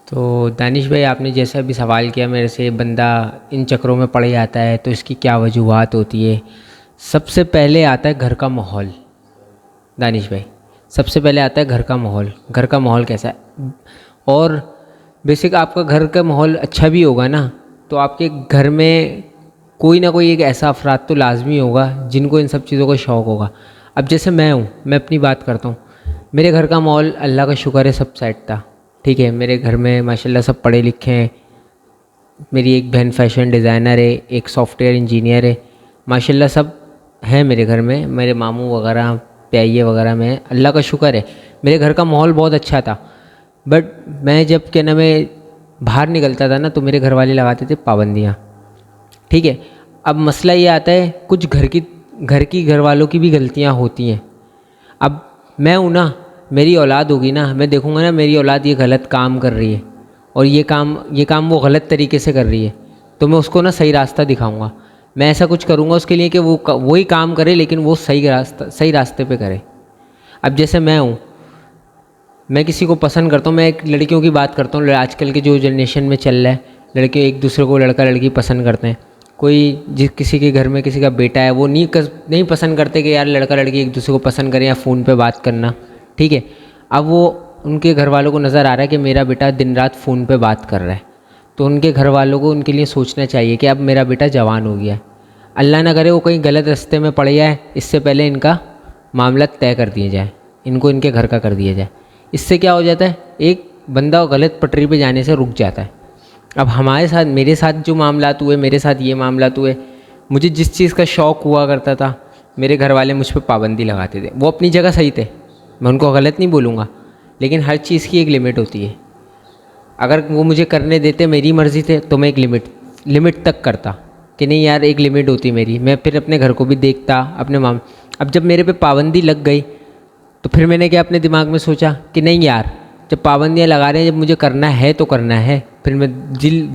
तो दानिश भाई, आपने जैसा भी सवाल किया मेरे से, बंदा इन चक्करों में पड़ जाता है तो इसकी क्या वजूहत होती है। सबसे पहले आता है घर का माहौल। दानिश भाई, सबसे पहले आता है घर का माहौल। घर का माहौल कैसा है, और बेसिक आपका घर का माहौल अच्छा भी होगा ना, तो आपके घर में कोई ना कोई एक ऐसा अफराद तो लाजमी होगा जिनको इन सब चीज़ों का शौक़ होगा। अब जैसे मैं हूँ, मैं अपनी बात करता हूँ। मेरे घर का माहौल अल्लाह का शुक्र है सब सेट था। ठीक है, मेरे घर में माशाल्लाह सब पढ़े लिखे हैं। मेरी एक बहन फैशन डिज़ाइनर है, एक सॉफ्टवेयर इंजीनियर है। माशाल्लाह सब हैं मेरे घर में। मेरे मामू वगैरह प्याइये वगैरह में अल्लाह का शुक्र है। मेरे घर का माहौल बहुत अच्छा था। बट मैं जब क्या नाम है बाहर निकलता था ना, तो मेरे घर वाले लगाते थे पाबंदियाँ। ठीक है, अब मसला ये आता है, कुछ घर वालों की भी गलतियाँ होती हैं। अब मैं हूँ ना, मेरी औलाद होगी ना, मैं देखूँगा ना मेरी औलाद ये गलत काम कर रही है और ये काम वो गलत तरीके से कर रही है, तो मैं उसको ना सही रास्ता दिखाऊंगा। मैं ऐसा कुछ करूँगा उसके लिए कि वो वही काम करे, लेकिन वो सही रास्ते पे करे। अब जैसे मैं हूँ, मैं किसी को पसंद करता हूँ। मैं एक लड़कियों की बात करता हूँ। आजकल के जो जनरेशन में चल रहा है, लड़के एक दूसरे को लड़का लड़की पसंद करते हैं। कोई जिस किसी के घर में किसी का बेटा है, वो नहीं पसंद करते कि यार लड़का लड़की एक दूसरे को पसंद करें या फ़ोन पे बात करना। ठीक है, अब वो उनके घर वालों को नज़र आ रहा है कि मेरा बेटा दिन रात फ़ोन पे बात कर रहा है, तो उनके घर वालों को उनके लिए सोचना चाहिए कि अब मेरा बेटा जवान हो गया है, अल्लाह ना करे वो कहीं गलत रास्ते में पड़ जाए, इससे पहले इनका मामला तय कर दिया जाए, इनको इनके घर का कर दिया जाए। इससे क्या हो जाता है, एक बंदा गलत पटरी पे जाने से रुक जाता है। अब हमारे साथ, मेरे साथ जो मामलात हुए, मेरे साथ ये मामलात हुए, मुझे जिस चीज़ का शौक़ हुआ करता था, मेरे घर वाले मुझ पर पाबंदी लगाते थे। वो अपनी जगह सही थे, मैं उनको गलत नहीं बोलूँगा, लेकिन हर चीज़ की एक लिमिट होती है। अगर वो मुझे करने देते, मेरी मर्ज़ी थे, तो मैं एक लिमिट तक करता कि नहीं यार, एक लिमिट होती मेरी। मैं फिर अपने घर को भी देखता, अपने माम। अब जब मेरे पे पाबंदी लग गई, तो फिर मैंने क्या अपने दिमाग में सोचा कि नहीं यार, जब पाबंदियाँ लगा रहे हैं, जब मुझे करना है तो करना है। फिर मैं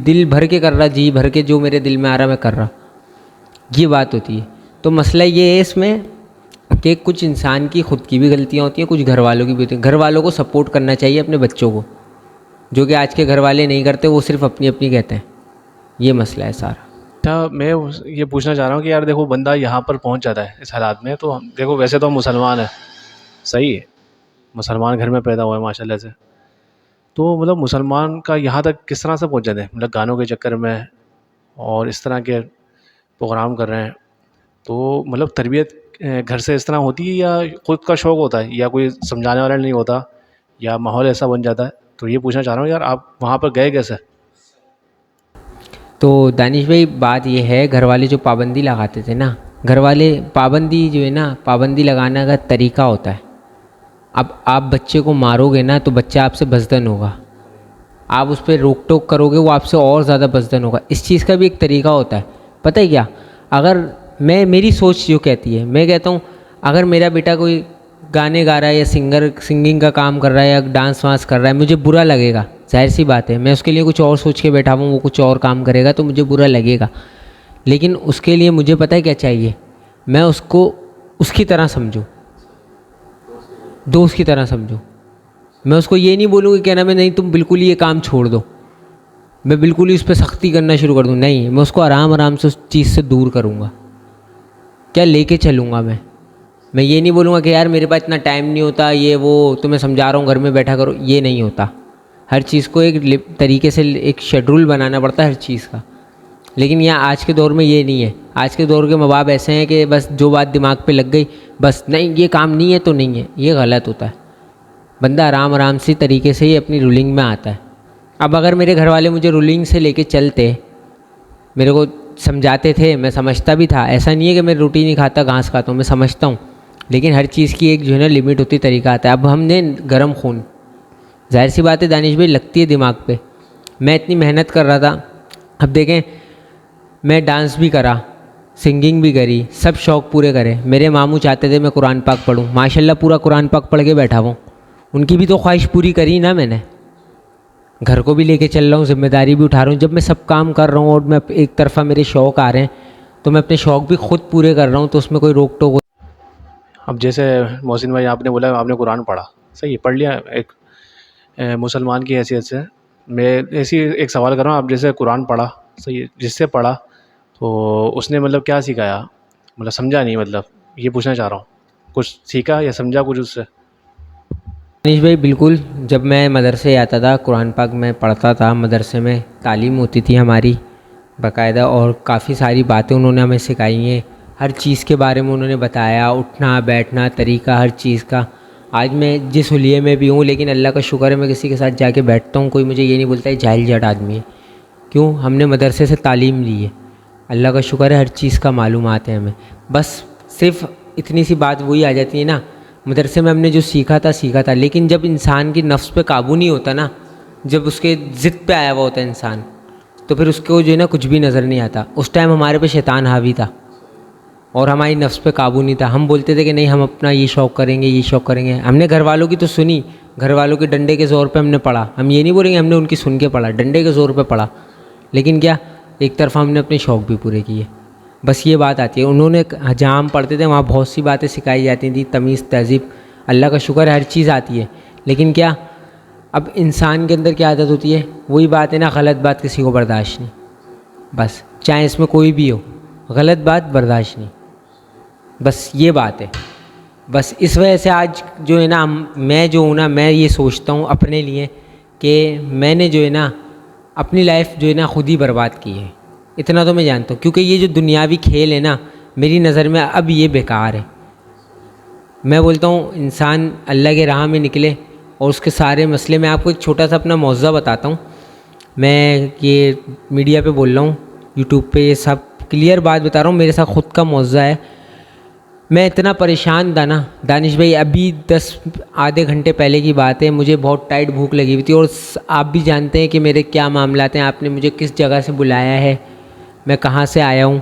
दिल भर के कर रहा, जी भर के, जो मेरे दिल में आ रहा मैं कर रहा। ये बात होती है। तो मसला ये है इसमें कि कुछ इंसान की खुद की भी गलतियाँ होती हैं, कुछ घर वालों की भी होती हैं। घर वालों को सपोर्ट करना चाहिए अपने बच्चों को, जो कि आज के घर वाले नहीं करते, वो सिर्फ अपनी अपनी कहते हैं। ये मसला है सारा। अच्छा, ये पूछना चाह रहा हूँ कि यार देखो, बंदा यहाँ पर पहुँच जाता है इस हालात में, तो देखो वैसे तो हम मुसलमान हैं, सही है, मुसलमान घर में पैदा हुआ है माशाल्लाह से। तो मतलब मुसलमान का यहाँ तक किस तरह से पहुँच जाते हैं, मतलब गानों के चक्कर में और इस तरह के प्रोग्राम कर रहे हैं। तो मतलब तरबियत घर से इस तरह होती है, या खुद का शौक़ होता है, या कोई समझाने वाला नहीं होता, या माहौल ऐसा बन जाता है। तो ये पूछना चाह रहा हूँ यार, आप वहाँ पर गए कैसे? तो दानिश भाई, बात ये है, घर वाले जो पाबंदी लगाते थे ना, घर वाले पाबंदी जो है ना, पाबंदी लगाने का तरीका होता है। अब आप बच्चे को मारोगे ना, तो बच्चा आपसे बज़दन होगा। आप उस पर रोक टोक करोगे, वो आपसे और ज़्यादा बज़दन होगा। इस चीज़ का भी एक तरीका होता है, पता है क्या? अगर मेरी सोच जो कहती है, मैं कहता हूँ अगर मेरा बेटा कोई गाने गा रहा है या सिंगिंग का काम कर रहा है या डांस वांस कर रहा है, मुझे बुरा लगेगा। जाहिर सी बात है, मैं उसके लिए कुछ और सोच के बैठा हूँ, वो कुछ और काम करेगा तो मुझे बुरा लगेगा। लेकिन उसके लिए मुझे पता है क्या चाहिए, मैं उसको उसकी तरह समझूँ, दोस्त की तरह समझूँ। मैं उसको ये नहीं बोलूँगी क्या नाम है, नहीं तुम बिल्कुल ही ये काम छोड़ दो, मैं बिल्कुल ही उस पर सख्ती करना शुरू कर दूँ। नहीं, मैं उसको आराम आराम से उस चीज़ से दूर करूँगा, क्या लेके चलूँगा। मैं ये नहीं बोलूँगा कि यार मेरे पास इतना टाइम नहीं होता, ये वो, तो मैं समझा रहा हूँ घर में बैठा करो, ये नहीं होता। हर चीज़ को एक तरीके से एक शेड्यूल बनाना पड़ता है हर चीज़ का। लेकिन यहाँ आज के दौर में ये नहीं है। आज के दौर के माँ बाप ऐसे हैं कि बस जो बात दिमाग पे लग गई, बस नहीं ये काम नहीं है तो नहीं है, ये गलत होता है। बंदा आराम आराम से तरीके से ही अपनी रूलिंग में आता है। अब अगर मेरे घर वाले मुझे रूलिंग से लेके चलते, मेरे को समझाते थे, मैं समझता भी था। ऐसा नहीं है कि मैं रोटी नहीं खाता घास खाता हूँ, मैं समझता हूँ, लेकिन हर चीज़ की एक जो है ना लिमिट होती, तरीका आता है। अब हमने गर्म खून, जाहिर सी बात है दानिश भाई, लगती है दिमाग पे। मैं इतनी मेहनत कर रहा था, अब देखें, मैं डांस भी करा, सिंगिंग भी करी, सब शौक़ पूरे करे। मेरे मामू चाहते थे मैं कुरान पाक पढूं, माशाल्लाह पूरा कुरान पाक पढ़ के बैठा हूँ। उनकी भी तो ख्वाहिश पूरी करी ना मैंने। घर को भी लेके चल रहा हूँ, जिम्मेदारी भी उठा रहा हूँ। जब मैं सब काम कर रहा हूँ और मैं एक तरफ़ा मेरे शौक़ आ रहे हैं, तो मैं अपने शौक़ भी खुद पूरे कर रहा हूँ, तो उसमें कोई रोक टोक। अब जैसे मोहसिन भाई, आपने बोला आपने कुरान पढ़ा, सही है, पढ़ लिया एक मुसलमान की हैसियत से। मैं ऐसी एक सवाल कर रहा हूँ, आप जैसे कुरान पढ़ा, सही है, जिससे पढ़ा तो उसने मतलब क्या सिखाया, मतलब समझा नहीं, मतलब ये पूछना चाह रहा हूँ, कुछ सीखा या समझा कुछ उससे? दानिश भाई बिल्कुल, जब मैं मदरसे आता था कुरान पाक में पढ़ता था, मदरसे में तालीम होती थी हमारी बाकायदा, और काफ़ी सारी बातें उन्होंने हमें सिखाई हैं, हर चीज़ के बारे में उन्होंने बताया, उठना बैठना तरीका हर चीज़ का। आज मैं जिस हुलिये में भी हूँ, लेकिन अल्लाह का शुक्र है मैं किसी के साथ जाके बैठता हूँ, कोई मुझे ये नहीं बोलता है जाहिल जट आदमी है। क्यों? हमने मदरसे से तालीम ली है, अल्लाह का शुक्र है हर चीज़ का मालूमात है हमें। बस सिर्फ इतनी सी बात वही आ जाती है ना, मदरसे में हमने जो सीखा था, लेकिन जब इंसान की नफ्स पे काबू नहीं होता ना, जब उसके ज़िद पे आया हुआ होता है इंसान, तो फिर उसको जो है ना कुछ भी नज़र नहीं आता। उस टाइम हमारे पे शैतान हावी था और हमारी नफ्स पे काबू नहीं था। हम बोलते थे कि नहीं हम अपना ये शौक़ करेंगे, ये शौक़ करेंगे। हमने घर वालों की तो सुनी, घर वालों के डंडे के ज़ोर पे हमने पढ़ा। हम ये नहीं बोलेंगे हमने उनकी सुन के पढ़ा, डंडे के ज़ोर पे पढ़ा, लेकिन क्या एक तरफा हमने अपने शौक़ भी पूरे किए। बस ये बात आती है। उन्होंने जहाँ हम पढ़ते थे वहाँ बहुत सी बातें सिखाई जाती थी, तमीज़ तहज़ीब, अल्लाह का शुक्र है हर चीज़ आती है। लेकिन क्या अब इंसान के अंदर क्या आदत होती है, वही बात है ना, गलत बात किसी को बर्दाश्त नहीं। बस चाहे इसमें कोई भी हो, गलत बात बर्दाश्त नहीं, बस ये बात है। बस इस वजह से आज जो है ना मैं जो हूँ ना, मैं ये सोचता हूँ अपने लिए कि मैंने जो है ना अपनी लाइफ जो है ना ख़ुद ही बर्बाद की है। इतना तो मैं जानता हूँ, क्योंकि ये जो दुनियावी खेल है ना मेरी नज़र में अब ये बेकार है। मैं बोलता हूँ इंसान अल्लाह के राह में निकले और उसके सारे मसले। मैं आपको एक छोटा सा अपना मौज़ा बताता हूँ। मैं ये मीडिया पे बोल रहा हूँ, यूट्यूब पे, ये सब क्लियर बात बता रहा हूँ, मेरे साथ ख़ुद का मौज़ा है। मैं इतना परेशान था ना दानिश भाई, अभी 10 आधे घंटे पहले की बात है, मुझे बहुत टाइट भूख लगी हुई थी। और आप भी जानते हैं कि मेरे क्या मामलात हैं, आपने मुझे किस जगह से बुलाया है, मैं कहाँ से आया हूँ,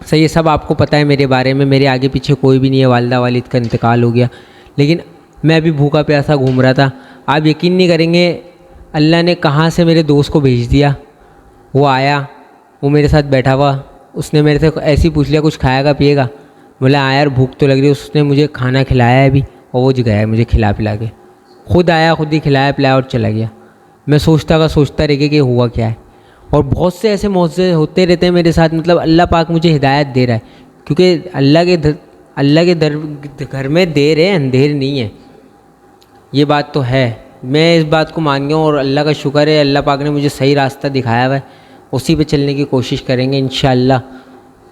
सही ये सब आपको पता है मेरे बारे में। मेरे आगे पीछे कोई भी नहीं है, वालिदा वालिद का इंतकाल हो गया, लेकिन मैं अभी भूखा प्यासा घूम रहा था। आप यकीन नहीं करेंगे अल्लाह ने कहाँ से मेरे दोस्त को भेज दिया। वो आया, वो मेरे साथ बैठा हुआ, उसने मेरे से ऐसे ही पूछ लिया कुछ खाएगा पिएगा। बोला हाँ यार भूख तो लग रही है। उसने मुझे खाना खिलाया है अभी, और वो गया है मुझे खिला पिला के, खुद आया, खुद ही खिलाया पिलाया और चला गया। मैं सोचता रह गया कि हुआ क्या है। और बहुत से ऐसे मौज़े होते रहते हैं मेरे साथ, मतलब अल्लाह पाक मुझे हिदायत दे रहा है, क्योंकि अल्लाह के घर में देर है, अंधेर नहीं है, ये बात तो है। मैं इस बात को मान गया हूँ और अल्लाह का शुक्र है अल्लाह पाक ने मुझे सही रास्ता दिखाया हुआ है, उसी पे चलने की कोशिश करेंगे इंशाअल्लाह।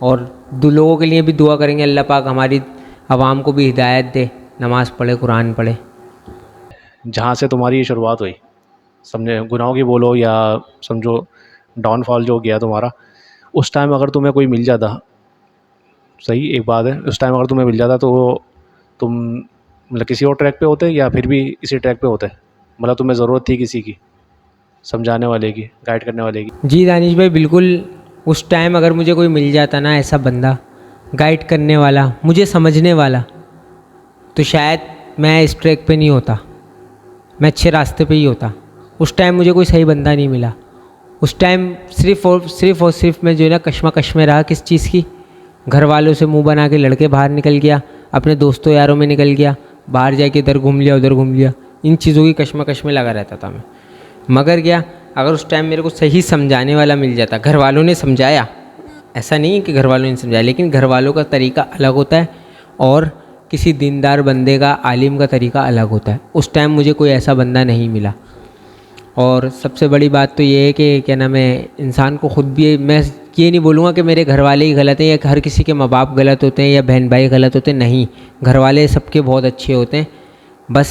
और लोगों के लिए भी दुआ करेंगे अल्लाह पाक हमारी आवाम को भी हिदायत दे, नमाज़ पढ़े, कुरान पढ़े। जहाँ से तुम्हारी ये शुरुआत हुई, समझे, गुनाहों की बोलो या समझो डाउनफॉल जो गया तुम्हारा, उस टाइम अगर तुम्हें कोई मिल जाता, सही एक बात है, उस टाइम अगर तुम्हें मिल जाता तो तुम मतलब किसी और ट्रैक पे होते या फिर भी इसी ट्रैक पे होते? मतलब तुम्हें ज़रूरत थी किसी की समझाने वाले की, गाइड करने वाले की? जी दानिश भाई बिल्कुल, उस टाइम अगर मुझे कोई मिल जाता ना ऐसा बंदा, गाइड करने वाला, मुझे समझने वाला, तो शायद मैं इस ट्रैक पे नहीं होता, मैं अच्छे रास्ते पे ही होता। उस टाइम मुझे कोई सही बंदा नहीं मिला। उस टाइम सिर्फ़ और सिर्फ मैं जो है ना कश्मकश में रहा। किस चीज़ की? घर वालों से मुंह बना के लड़के बाहर निकल गया, अपने दोस्तों यारों में निकल गया, बाहर जाके इधर घूम लिया उधर घूम लिया, इन चीज़ों की कश्मकश में लगा रहता था मैं। मगर क्या अगर उस टाइम मेरे को सही समझाने वाला मिल जाता, घर वालों ने समझाया, ऐसा नहीं है कि घर वालों ने समझाया, लेकिन घर वालों का तरीका अलग होता है और किसी दीनदार बंदे का, आलिम का तरीका अलग होता है। उस टाइम मुझे कोई ऐसा बंदा नहीं मिला। और सबसे बड़ी बात तो ये है कि क्या नाम है, इंसान को ख़ुद भी, मैं ये नहीं बोलूँगा कि मेरे घर वाले ही गलत हैं या हर किसी के माँ बाप गलत होते हैं या बहन भाई गलत होते हैं, नहीं, घर वाले सबके बहुत अच्छे होते हैं। बस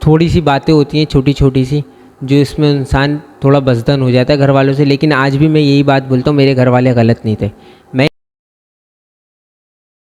थोड़ी सी बातें होती हैं छोटी छोटी सी, जो इसमें इंसान थोड़ा बज़दन हो जाता है घर वालों से। लेकिन आज भी मैं यही बात बोलता हूँ, मेरे घर वाले गलत नहीं थे। मैं